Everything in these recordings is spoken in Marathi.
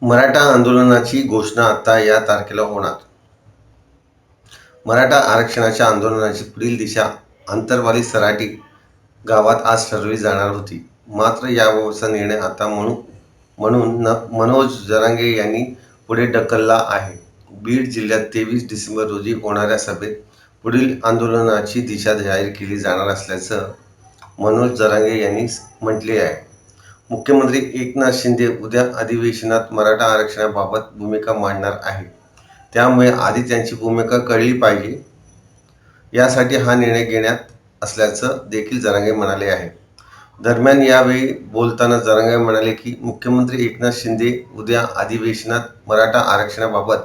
मराठा आंदोलनाची घोषणा आता या तारखेला होणार. मराठा आरक्षणाच्या आंदोलनाची पुढील दिशा आंतरवाली सराटी गावात आज ठरवली जाणार होती. मात्र याबाबतचा निर्णय आता म्हणून मनोज जरांगे यांनी पुढे ढकलला आहे. बीड जिल्ह्यात 23 डिसेंबर रोजी होणाऱ्या सभेत पुढील आंदोलनाची दिशा जाहीर केली जाणार असल्याचं मनोज जरांगे यांनी म्हटले आहे. मुख्यमंत्री एकनाथ शिंदे उद्या अधिवेशनात मराठा आरक्षणाबाबत भूमिका मांडणार आहेत. त्यामुळे आधी त्यांची भूमिका कळली पाहिजे, यासाठी हा निर्णय घेण्यात असल्याचं देखील जरांगे म्हणाले आहे. दरम्यान यावेळी बोलताना जरांगे म्हणाले की मुख्यमंत्री एकनाथ शिंदे उद्या अधिवेशनात मराठा आरक्षणाबाबत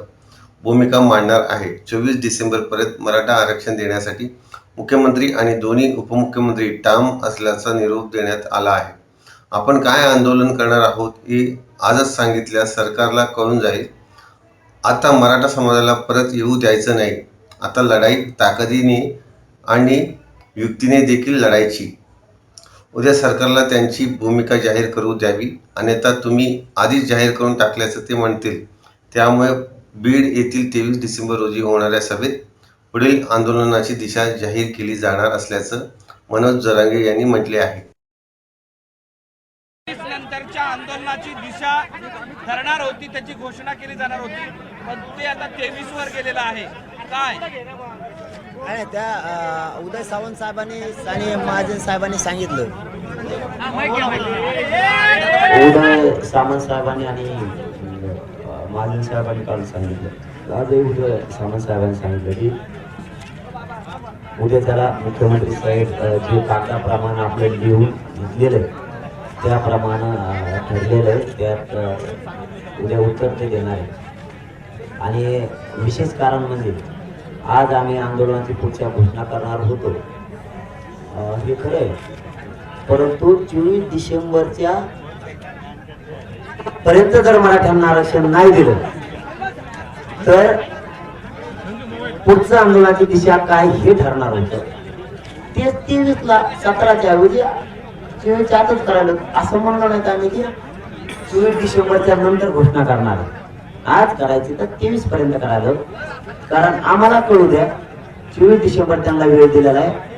भूमिका मांडणार आहे. 24 डिसेंबरपर्यंत मराठा आरक्षण देण्यासाठी मुख्यमंत्री आणि दोन्ही उपमुख्यमंत्री ठाम असल्याचा निरोप देण्यात आला आहे. आपण काय आंदोलन करणार आहोत हे आजच सांगितल्यास सरकारला कळून जाईल. आता मराठा समाजाला परत येऊ द्यायचं नाही. आता लढाई ताकदीने आणि युक्तीने देखील लढायची. उद्या सरकारला त्यांची भूमिका जाहीर करू द्यावी, अन्यथा तुम्ही आधीच जाहीर करून टाकल्याचं ते म्हणतील. त्यामुळे बीड येथील 23 डिसेंबर रोजी होणाऱ्या सभेत पुढील आंदोलनाची दिशा जाहीर केली जाणार असल्याचं मनोज जरांगे यांनी म्हटले आहे. नंतरच्या आंदोलनाची दिशा ठरणार होती, त्याची घोषणा केली जाणार होती, पण ते आता 23 वर गेलेलं आहे. काय आणि त्या उदय सावंत साहेबांनी आणि महाजन साहेबांनी सांगितलं, उदय सामंत साहेबांनी आणि महाजन साहेबांनी काल सांगितलं. आज उदय सामंत साहेबांनी सांगितलं की उद्या त्याला मुख्यमंत्री साहेब जे कागदाप्रमाणे आपलं लिहून घेतलेलं आहे त्याप्रमाणे ठरलेलं आहे, त्यात उद्या उत्तर ते देणार आहे. आणि विशेष कारण म्हणजे आज आम्ही आंदोलनाची पुढच्या घोषणा करणार होतो हे खरं आहे, परंतु 24 डिसेंबरच्या पर्यंत जर मराठ्यांना आरक्षण नाही दिलं तर पुढचं आंदोलनाची दिशा काय हे ठरणार होतं. ते 23ला 17च्या ऐवजी 24च्या आतच करायला असं म्हणलं नाही तर आम्ही की 24 डिसेंबरच्या नंतर घोषणा करणार. आज करायची तर 23 पर्यंत करायला, कारण आम्हाला कळू द्या 24 डिसेंबर त्यांना वेळ दिलेला आहे.